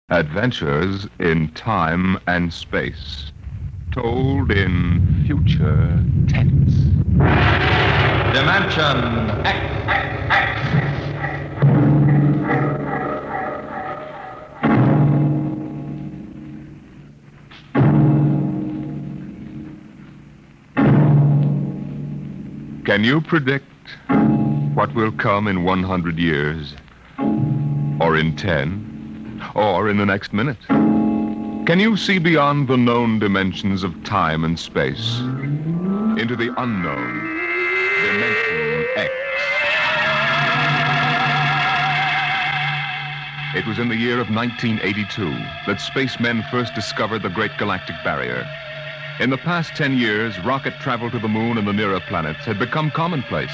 Adventures in time and space, told in future tense. Dimension X. Can you predict what will come in 100 years? Or in 10? Or in the next minute? Can you see beyond the known dimensions of time and space into the unknown Dimension X? It was in the year of 1982 that spacemen first discovered the Great Galactic Barrier. In the past 10 years, rocket travel to the moon and the nearer planets had become commonplace.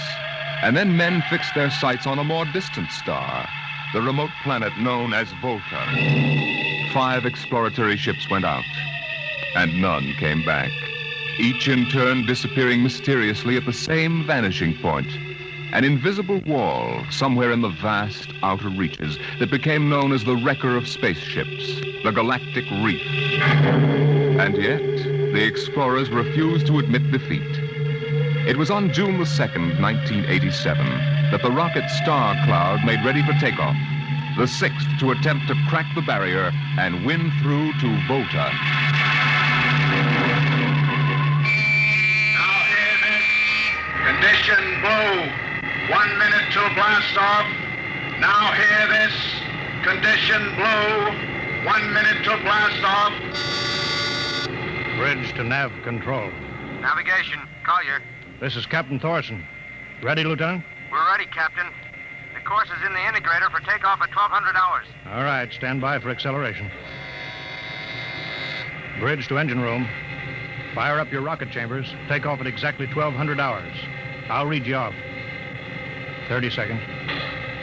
And then men fixed their sights on a more distant star, the remote planet known as Volta. 5 exploratory ships went out, and none came back, each in turn disappearing mysteriously at the same vanishing point, an invisible wall somewhere in the vast outer reaches that became known as the wrecker of spaceships, the Galactic Reef. And yet, the explorers refused to admit defeat. It was on June the 2nd, 1987, that the rocket Star Cloud made ready for takeoff, the 6th to attempt to crack the barrier and win through to Volta. Now hear this. Condition blue. 1 minute till blast off. Now hear this. Condition blue. 1 minute till blast off. Bridge to nav control. Navigation, Collier. This is Captain Thorson. Ready, Lieutenant? We're ready, Captain. The course is in the integrator for takeoff at 1200 hours. All right, stand by for acceleration. Bridge to engine room. Fire up your rocket chambers. Take off at exactly 1200 hours. I'll read you off. 30 seconds.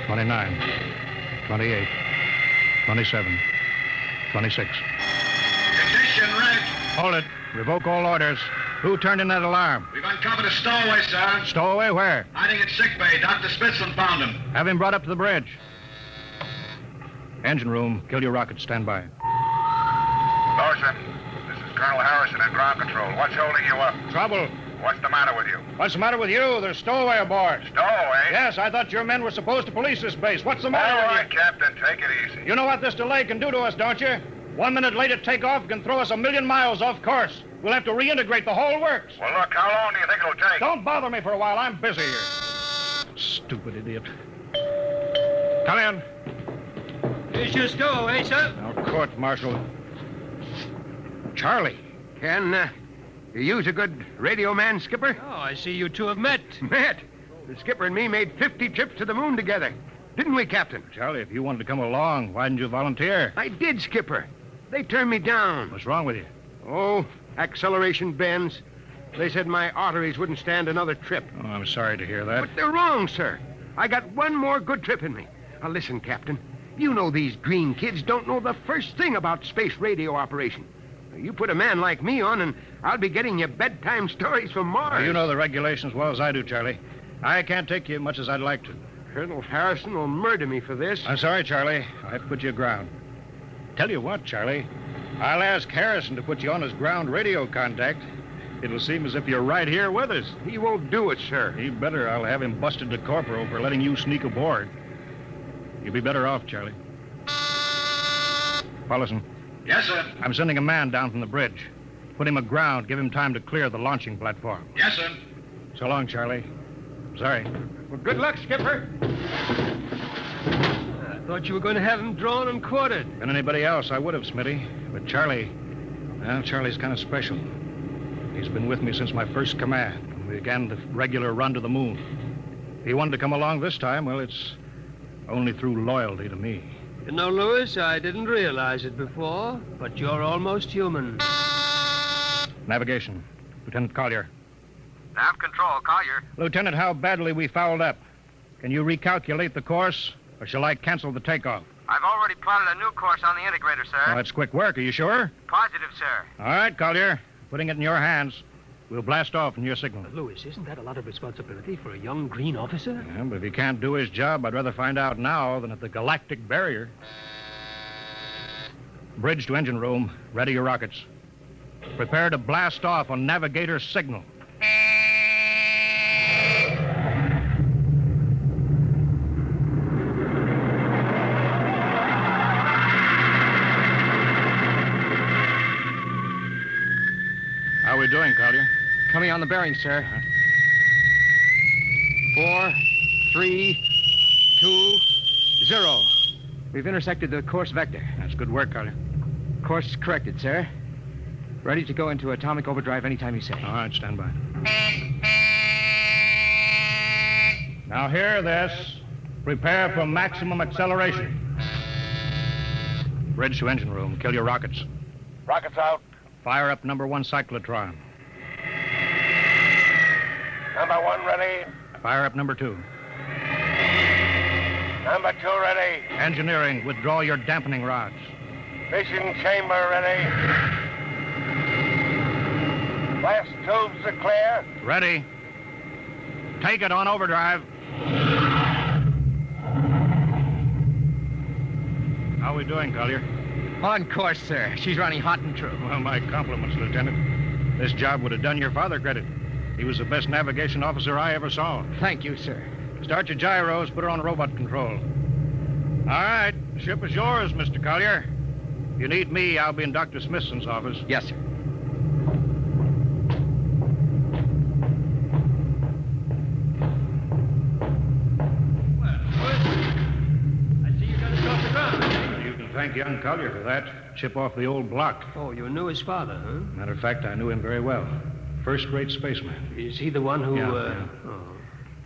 29. 28. 27. 26. Condition red. Hold it. Revoke all orders. Who turned in that alarm? We've uncovered a stowaway, sir. Stowaway where? Hiding at sick bay. Dr. Spitzlin found him. Have him brought up to the bridge. Engine room. Kill your rocket. Stand by. Thorson, this is Colonel Harrison at ground control. What's holding you up? Trouble. What's the matter with you? What's the matter with you? There's stowaway aboard. Stowaway? Yes, I thought your men were supposed to police this base. What's the matter All with right, Captain, take it easy. you? You know what this delay can do to us, don't you? 1 minute late at takeoff can throw us 1,000,000 miles off course. We'll have to reintegrate the whole works. Well, look, how long do you think it'll take? Don't bother me for a while. I'm busy here. Stupid idiot. Come in. Here's your stowaway, sir. Now, court martial. Charlie. Can you use a good radio man, Skipper? Oh, I see you two have met. Matt, the Skipper and me made 50 trips to the moon together. Didn't we, Captain? Charlie, if you wanted to come along, why didn't you volunteer? I did, Skipper. They turned me down. What's wrong with you? Oh, acceleration bends. They said my arteries wouldn't stand another trip. Oh, I'm sorry to hear that. But they're wrong, sir. I got one more good trip in me. Now, listen, Captain. You know these green kids don't know the first thing about space radio operation. You put a man like me on, and I'll be getting you bedtime stories from Mars. Well, you know the regulations as well as I do, Charlie. I can't take you much as I'd like to. Colonel Harrison will murder me for this. I'm sorry, Charlie. I put you aground. Tell you what, Charlie. I'll ask Harrison to put you on as ground radio contact. It'll seem as if you're right here with us. He won't do it, sir. He better. I'll have him busted to corporal for letting you sneak aboard. You'll be better off, Charlie. Paulson, Yes, sir. I'm sending a man down from the bridge. Put him aground. Give him time to clear the launching platform. Yes, sir. So long, Charlie. Sorry. Well, good luck, Skipper. I thought you were going to have him drawn and quartered. Than anybody else, I would have, Smitty. But Charlie, well, Charlie's kind of special. He's been with me since my first command, when we began the regular run to the moon. If he wanted to come along this time, well, it's only through loyalty to me. You know, Lewis, I didn't realize it before, but you're almost human. Navigation. Lieutenant Collier. Nav control, Collier. Lieutenant, how badly we fouled up. Can you recalculate the course, or shall I cancel the takeoff? I've already plotted a new course on the integrator, sir. Oh, that's quick work. Are you sure? Positive, sir. All right, Collier. Putting it in your hands. We'll blast off in your signal. Lewis, isn't that a lot of responsibility for a young green officer? Yeah, but if he can't do his job, I'd rather find out now than at the Galactic Barrier. Bridge to engine room. Ready your rockets. Prepare to blast off on navigator's signal. How are we doing, Collier? Coming on the bearing, sir. 4, 3, 2, 0. We've intersected the course vector. That's good work, Collier. Course corrected, sir. Ready to go into atomic overdrive anytime you say. All right, stand by. Now hear this. Prepare for maximum acceleration. Bridge to engine room. Kill your rockets. Rockets out. Fire up number 1 cyclotron. Number 1 ready. Fire up number 2. Number 2 ready. Engineering, withdraw your dampening rods. Fission chamber ready. Blast tubes are clear. Ready. Take it on overdrive. How are we doing, Collier? On course, sir. She's running hot and true. Well, my compliments, Lieutenant. This job would have done your father credit. He was the best navigation officer I ever saw. Thank you, sir. Start your gyros, put her on robot control. All right, the ship is yours, Mr. Collier. If you need me, I'll be in Dr. Smithson's office. Yes, sir. I see you got us off the ground. You can thank young Collier for that. Chip off the old block. Oh, you knew his father, huh? Matter of fact, I knew him very well. First-rate spaceman. Is he the one who, Yeah. Oh.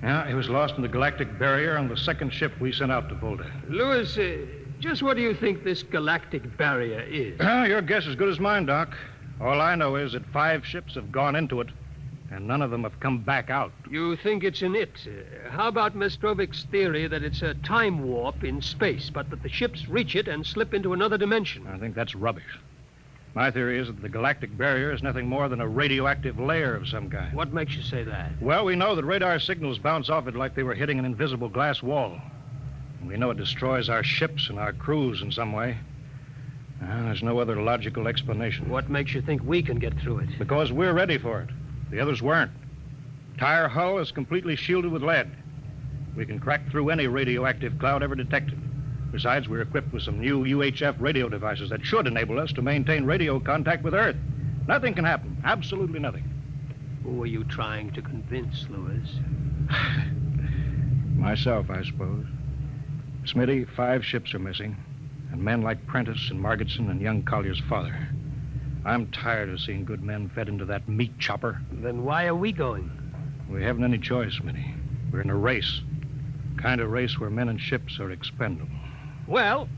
Yeah, he was lost in the galactic barrier on the second ship we sent out to Volta. Louis, just what do you think this galactic barrier is? Your guess is as good as mine, Doc. All I know is that 5 ships have gone into it, and none of them have come back out. You think it's an it. How about Mestrovic's theory that it's a time warp in space, but that the ships reach it and slip into another dimension? I think that's rubbish. My theory is that the galactic barrier is nothing more than a radioactive layer of some kind. What makes you say that? Well, we know that radar signals bounce off it like they were hitting an invisible glass wall. And we know it destroys our ships and our crews in some way. There's no other logical explanation. What makes you think we can get through it? Because we're ready for it. The others weren't. Entire hull is completely shielded with lead. We can crack through any radioactive cloud ever detected. Besides, we're equipped with some new UHF radio devices that should enable us to maintain radio contact with Earth. Nothing can happen. Absolutely nothing. Who are you trying to convince, Louis? Myself, I suppose. Smitty, 5 ships are missing, and men like Prentice and Margetson and young Collier's father. I'm tired of seeing good men fed into that meat chopper. Then why are we going? We haven't any choice, Smitty. We're in a race. Kind of race where men and ships are expendable. Well,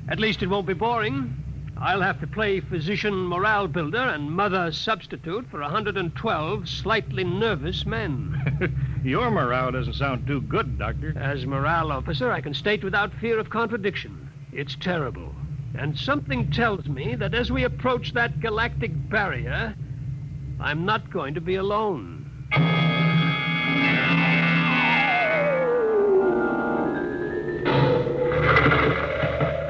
at least it won't be boring. I'll have to play physician morale builder and mother substitute for 112 slightly nervous men. Your morale doesn't sound too good, Doctor. As morale officer, I can state without fear of contradiction. It's terrible. And something tells me that as we approach that galactic barrier, I'm not going to be alone.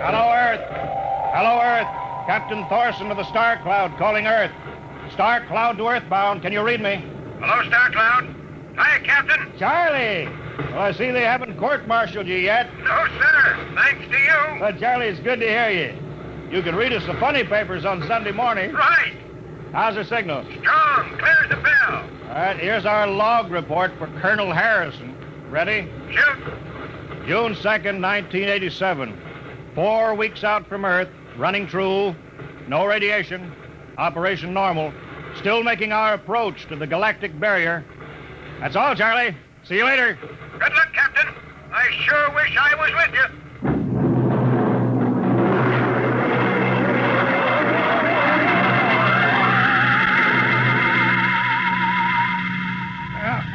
Hello, Earth. Hello, Earth. Captain Thorson of the Star Cloud calling Earth. Star Cloud to Earthbound. Can you read me? Hello, Star Cloud. Hi, Captain. Charlie! Well, I see they haven't court-martialed you yet. No, sir. Thanks to you. But, Charlie, it's good to hear you. You can read us the funny papers on Sunday morning. Right. How's the signal? Strong. Clears the bell. All right, here's our log report for Colonel Harrison. Ready? Shoot. June 2nd, 1987. 4 weeks out from Earth, running true, no radiation, operation normal, still making our approach to the galactic barrier. That's all, Charlie. See you later. Good luck, Captain. I sure wish I was with you.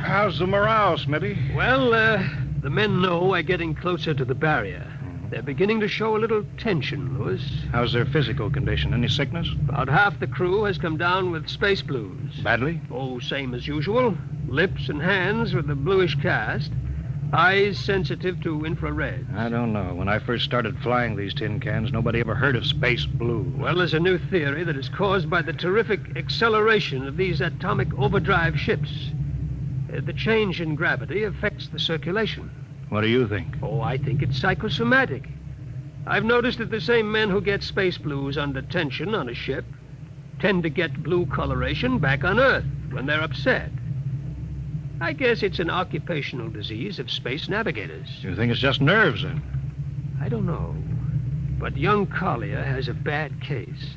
How's the morale, Smitty? Well, the men know we're getting closer to the barrier. They're beginning to show a little tension, Louis. How's their physical condition? Any sickness? About half the crew has come down with space blues. Badly? Oh, same as usual. Lips and hands with a bluish cast. Eyes sensitive to infrared. I don't know. When I first started flying these tin cans, nobody ever heard of space blue. Well, there's a new theory that is caused by the terrific acceleration of these atomic overdrive ships. The change in gravity affects the circulation. What do you think? Oh, I think it's psychosomatic. I've noticed that the same men who get space blues under tension on a ship tend to get blue coloration back on Earth when they're upset. I guess it's an occupational disease of space navigators. You think it's just nerves, then? I don't know. But young Collier has a bad case.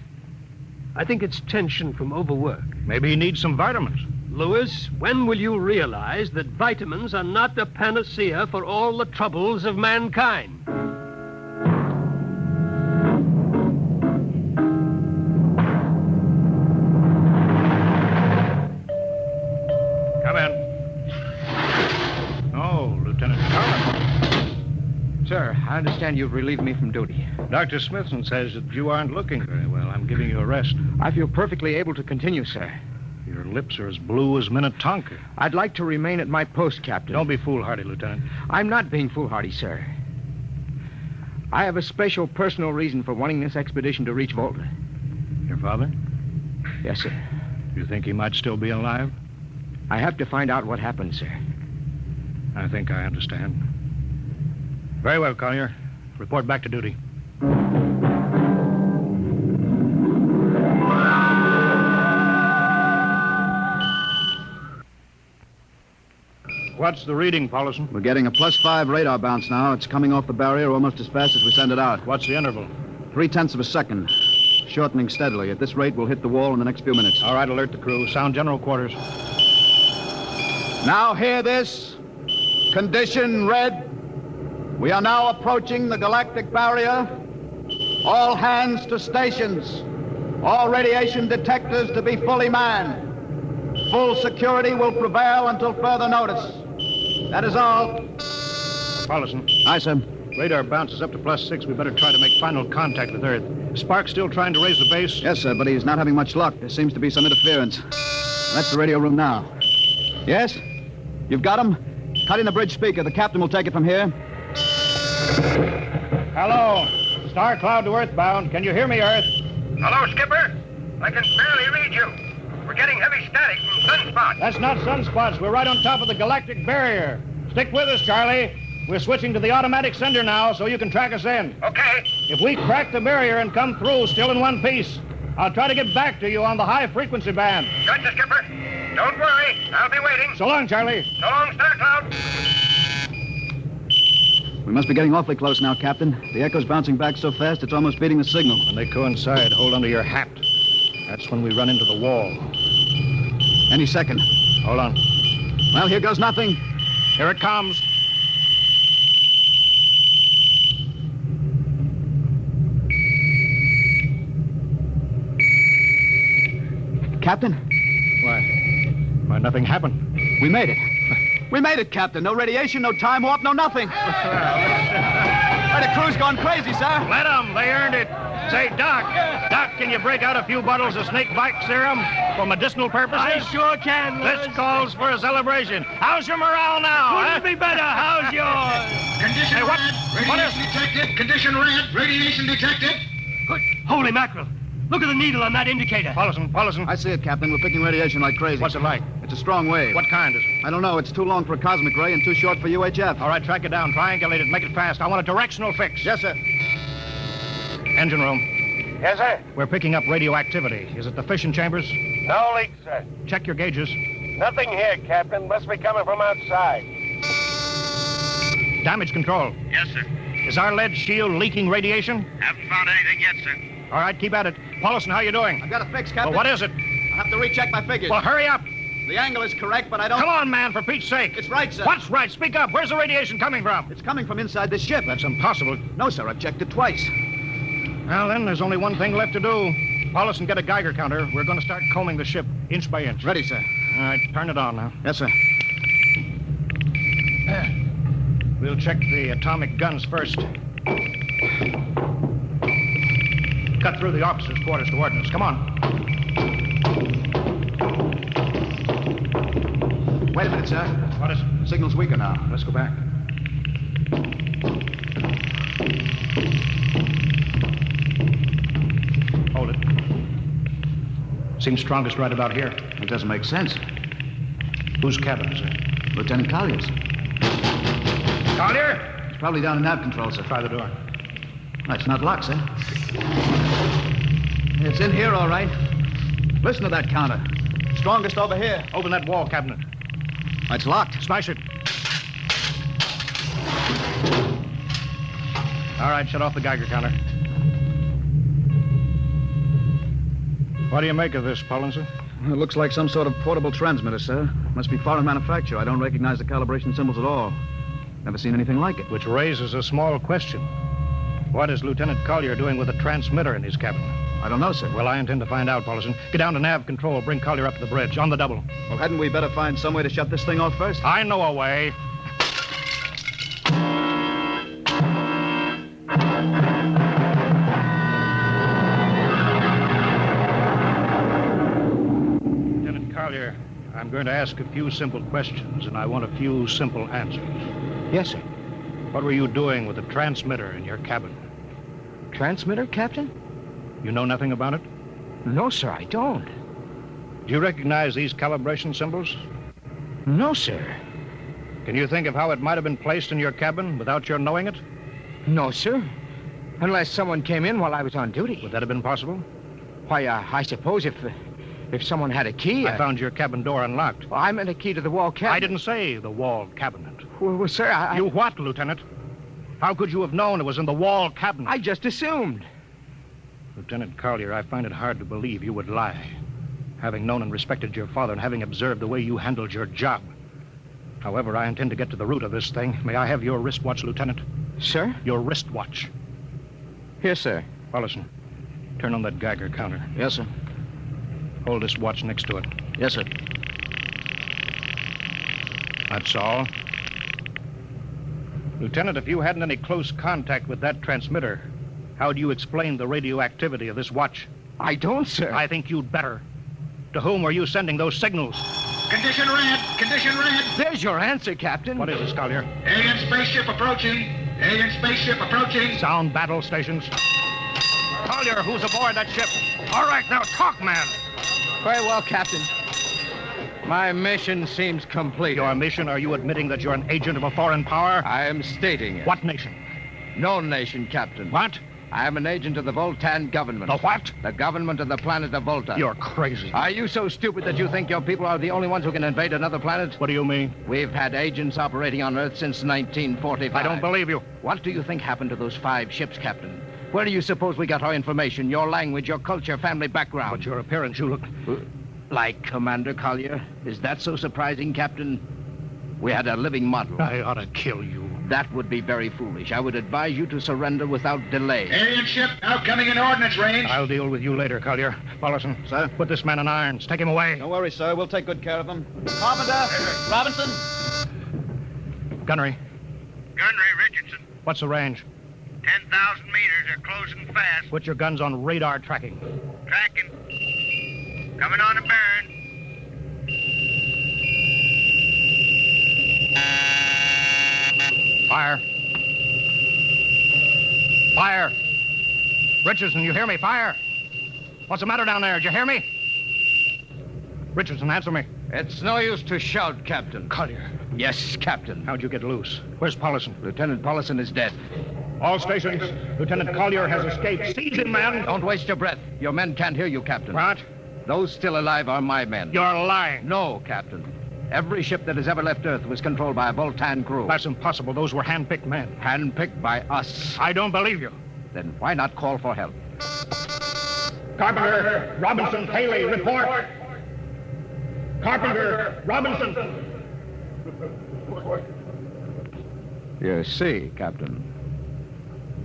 I think it's tension from overwork. Maybe he needs some vitamins. Lewis, when will you realize that vitamins are not a panacea for all the troubles of mankind? Come in. Oh, Lieutenant Carter. Sir, I understand you've relieved me from duty. Dr. Smithson says that you aren't looking very well. I'm giving you a rest. I feel perfectly able to continue, sir. Your lips are as blue as Minnetonka. I'd like to remain at my post, Captain. Don't be foolhardy, Lieutenant. I'm not being foolhardy, sir. I have a special personal reason for wanting this expedition to reach Volta. Your father? Yes, sir. You think he might still be alive? I have to find out what happened, sir. I think I understand. Very well, Collier. Report back to duty. What's the reading, Paulison? We're getting a +5 radar bounce now. It's coming off the barrier almost as fast as we send it out. What's the interval? 0.3 of a second. Shortening steadily. At this rate, we'll hit the wall in the next few minutes. All right, alert the crew. Sound general quarters. Now hear this. Condition red. We are now approaching the galactic barrier. All hands to stations. All radiation detectors to be fully manned. Full security will prevail until further notice. That is all. Paulison. Aye, sir. Radar bounces up to +6. We better try to make final contact with Earth. Spark's still trying to raise the base? Yes, sir, but he's not having much luck. There seems to be some interference. That's the radio room now. Yes? You've got him? Cut in the bridge speaker. The captain will take it from here. Hello. Star Cloud to Earthbound. Can you hear me, Earth? Hello, Skipper. I can barely read you. We're getting heavy static from sunspots. That's not sunspots. We're right on top of the galactic barrier. Stick with us, Charlie. We're switching to the automatic sender now so you can track us in. Okay. If we crack the barrier and come through still in one piece, I'll try to get back to you on the high-frequency band. Gotcha, Skipper. Don't worry. I'll be waiting. So long, Charlie. So long, Star Cloud. We must be getting awfully close now, Captain. The echo's bouncing back so fast it's almost beating the signal. When they coincide, hold onto your hat. That's when we run into the wall. Any second. Hold on. Well, here goes nothing. Here it comes. Captain, Why, nothing happened. we made it. We made it, Captain. No radiation, no time warp, no nothing. Why, the crew's gone crazy, sir. Let them. They earned it. Say, Doc, can you break out a few bottles of snake bite serum for medicinal purposes? I sure can, Lewis. This calls for a celebration. How's your morale now? Couldn't be better. How's yours? Condition Hey, what- red. what Radiation detected. Condition red. Radiation detected. Good. Holy mackerel. Look at the needle on that indicator. Paulison. I see it, Captain. We're picking radiation like crazy. What's it like? It's a strong wave. What kind is it? I don't know. It's too long for a cosmic ray and too short for UHF. All right, track it down. Triangulate it. Make it fast. I want a directional fix. Yes, sir. Engine room. Yes, sir. We're picking up radioactivity. Is it the fission chambers? No leaks, sir. Check your gauges. Nothing here, Captain. Must be coming from outside. Damage control. Yes, sir. Is our lead shield leaking radiation? Haven't found anything yet, sir. All right, keep at it. Paulison, how you doing? I've got a fix, Well, Captain. what is it? I'll have to recheck my figures. Well, hurry up. The angle is correct, but I don't... Come on, man, for Pete's sake. It's right, sir. What's right? Speak up. Where's the radiation coming from? It's coming from inside this ship. That's impossible. No, sir. I've checked it twice. Well, then, there's only one thing left to do. Paulison, get a Geiger counter. We're going to start combing the ship inch by inch. Ready, sir. All right, turn it on now. Yes, sir. We'll check the atomic guns first. Cut through the officers' quarters to ordnance. Come on. Wait a minute, sir. What is it? Signal's weaker now. Let's go back. Hold it. Seems strongest right about here. It doesn't make sense. Whose cabin is it? Lieutenant Collier's. Collier! It's probably down in nav control, sir. Try the door. No, it's not locked, sir. It's in here, all right. Listen to that counter. Strongest over here. Open that wall cabinet. It's locked. Smash it. All right, shut off the Geiger counter. What do you make of this, Paulinson? It looks like some sort of portable transmitter, sir. Must be foreign manufacture. I don't recognize the calibration symbols at all. Never seen anything like it. Which raises a small question. What is Lieutenant Collier doing with a transmitter in his cabin? I don't know, sir. Well, I intend to find out, Paulison. Get down to nav control. Bring Collier up to the bridge. On the double. Well, hadn't we better find some way to shut this thing off first? I know a way. Lieutenant Collier, I'm going to ask a few simple questions, and I want a few simple answers. Yes, sir. What were you doing with the transmitter in your cabin? Transmitter, Captain? You know nothing about it? No, sir, I don't. Do you recognize these calibration symbols? No, sir. Can you think of how it might have been placed in your cabin without your knowing it? No, sir. Unless someone came in while I was on duty. Would that have been possible? Why, I suppose if someone had a key... I found your cabin door unlocked. Well, I meant a key to the wall cabinet. I didn't say the wall cabinet. Well, sir, I... You what, Lieutenant? How could you have known it was in the wall cabinet? I just assumed. Lieutenant Collier, I find it hard to believe you would lie. Having known and respected your father and having observed the way you handled your job. However, I intend to get to the root of this thing. May I have your wristwatch, Lieutenant? Sir? Your wristwatch. Here, sir. Paulison, turn on that Geiger counter. Yes, sir. Hold this watch next to it. Yes, sir. That's all. Lieutenant, if you hadn't any close contact with that transmitter, how do you explain the radioactivity of this watch? I don't, sir. I think you'd better. To whom were you sending those signals? Condition red. Condition red. There's your answer, Captain. What is this, Collier? Alien spaceship approaching. Alien spaceship approaching. Sound battle stations. Collier, who's aboard that ship? All right, now talk, man. Very well, Captain. My mission seems complete. Your mission? Are you admitting that you're an agent of a foreign power? I am stating it. What nation? No nation, Captain. What? I am an agent of the Voltan government. The what? The government of the planet of Volta. You're crazy. Are you so stupid that you think your people are the only ones who can invade another planet? What do you mean? We've had agents operating on Earth since 1945. I don't believe you. What do you think happened to those 5 ships, Captain? Where do you suppose we got our information, your language, your culture, family background? But your appearance, you look... Like Commander Collier? Is that so surprising, Captain? We had a living model. I ought to kill you. That would be very foolish. I would advise you to surrender without delay. Alien ship now coming in ordnance range. I'll deal with you later, Collier. Paulison, Sir? put this man in irons. Take him away. Don't worry, sir. We'll take good care of him. Carpenter! Robinson! Gunnery, Gunnery Richardson. what's the range? 10,000 meters. They're closing fast. Put your guns on radar tracking. Tracking. Coming on a burn. Fire. Fire. Richardson, you hear me? Fire. What's the matter down there? Did you hear me? Richardson, answer me. It's no use to shout, Captain. Collier, Yes, Captain. how'd you get loose? Where's Paulison? Lieutenant Paulison is dead. All stations. Lieutenant Collier has escaped. Seize him, man. Don't waste your breath. Your men can't hear you, Captain. What? Those still alive are my men. You're lying. No, Captain. Every ship that has ever left Earth was controlled by a Voltan crew. That's impossible. Those were hand-picked men. Handpicked by us. I don't believe you. Then why not call for help? Carpenter, Robinson, Haley, report. Carpenter, Robinson. You see, Captain,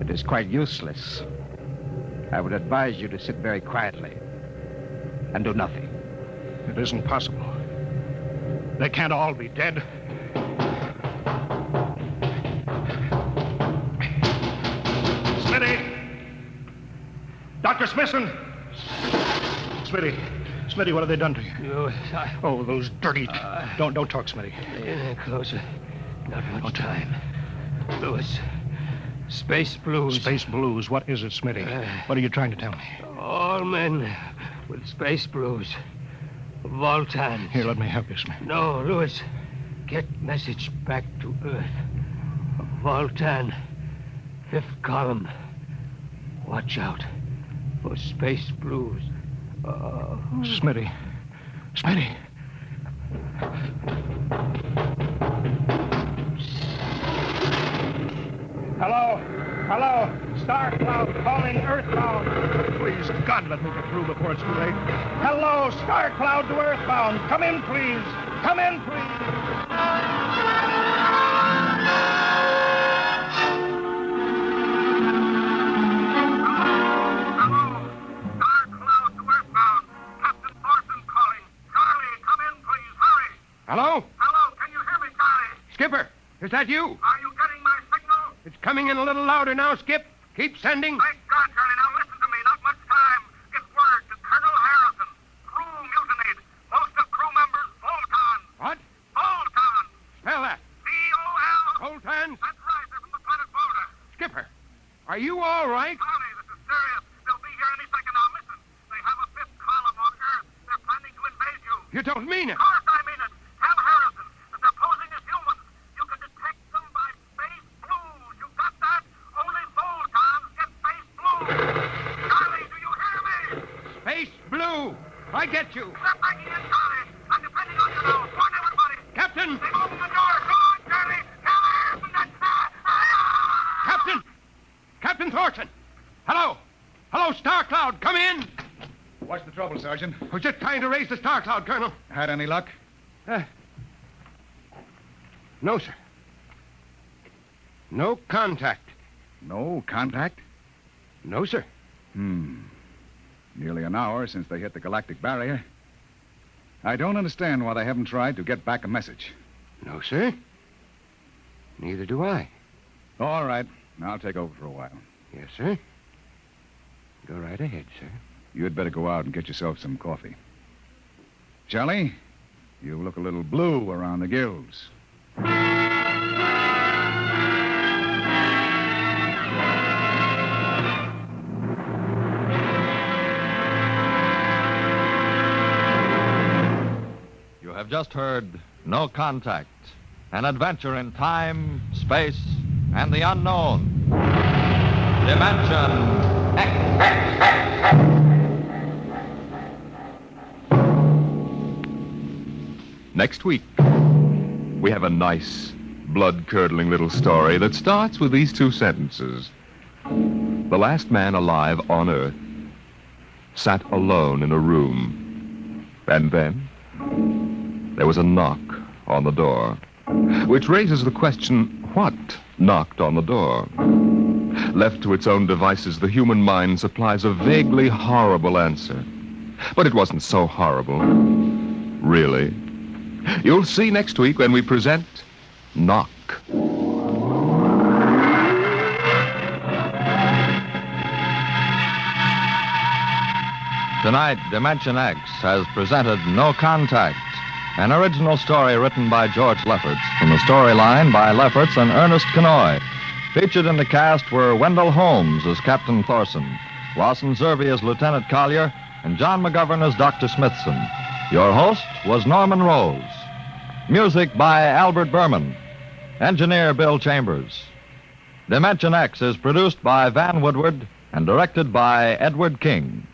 it is quite useless. I would advise you to sit very quietly and do nothing. It isn't possible. They can't all be dead. Smitty! Dr. Smithson! Smitty, what have they done to you? Oh, those dirty... Don't talk, Smitty. Closer. Not much time. Lewis, Space blues. Space blues. What is it, Smitty? What are you trying to tell me? All men with space blues. Voltans. Here, let me help you, Smitty. No, Lewis. Get message back to Earth. Voltan. 5th column. Watch out for space blues. Smitty. Smitty. Hello? Hello? Star Cloud calling Earthbound. Please, God, let me get through before it's too late. Hello, Star Cloud to Earthbound. Come in, please. Come in, please. Hello? Hello, can you hear me, Charlie? Skipper, is that you? Are you getting my signal? It's coming in a little louder now, Skip. Keep sending. Thank God, Charlie. Now listen to me. Not much time. Get word to Colonel Harrison. Crew mutinied. Most of crew members, Voltons. What? Voltons. Spell that. V-O-L. Voltans? That's right. They're from the planet Volta. Skipper, are you all right? Charlie, this is serious. They'll be here any second now. Listen. They have a 5th column on Earth. They're planning to invade you. You don't mean it. Of course I mean it. Tell Harrison that they're posing as humans. You can detect them by space blues. You got that? Only Voltons get space blues. Charlie, do you hear me? Space Blue. I get you. Step back in, Charlie. I'm depending on you now. Warn everybody. Captain! They've opened the door. Go on, Charlie. Tell Harrison that... Captain! Captain Thorson! Hello! Hello, Star Cloud. Come in. What's the trouble, Sergeant? I was just trying to raise the Star Cloud, Colonel. Had any luck? No, sir. No contact. No contact? No, sir. Nearly an hour since they hit the galactic barrier. I don't understand why they haven't tried to get back a message. No, sir. Neither do I. All right. I'll take over for a while. Yes, sir. Go right ahead, sir. You'd better go out and get yourself some coffee. Charlie, you look a little blue around the gills. You have just heard No Contact, an adventure in time, space, and the unknown. Dimension X. Next week, we have a nice, blood-curdling little story that starts with these 2 sentences. The last man alive on Earth sat alone in a room. And then there was a knock on the door, which raises the question, what knocked on the door? Left to its own devices, the human mind supplies a vaguely horrible answer. But it wasn't so horrible, really. You'll see next week when we present Knock. Tonight, Dimension X has presented No Contact, an original story written by George Lefferts, from the storyline by Lefferts and Ernest Kenoy. Featured in the cast were Wendell Holmes as Captain Thorson, Lawson Zerby as Lieutenant Collier, and John McGovern as Dr. Smithson. Your host was Norman Rose. Music by Albert Berman. Engineer Bill Chambers. Dimension X is produced by Van Woodward and directed by Edward King.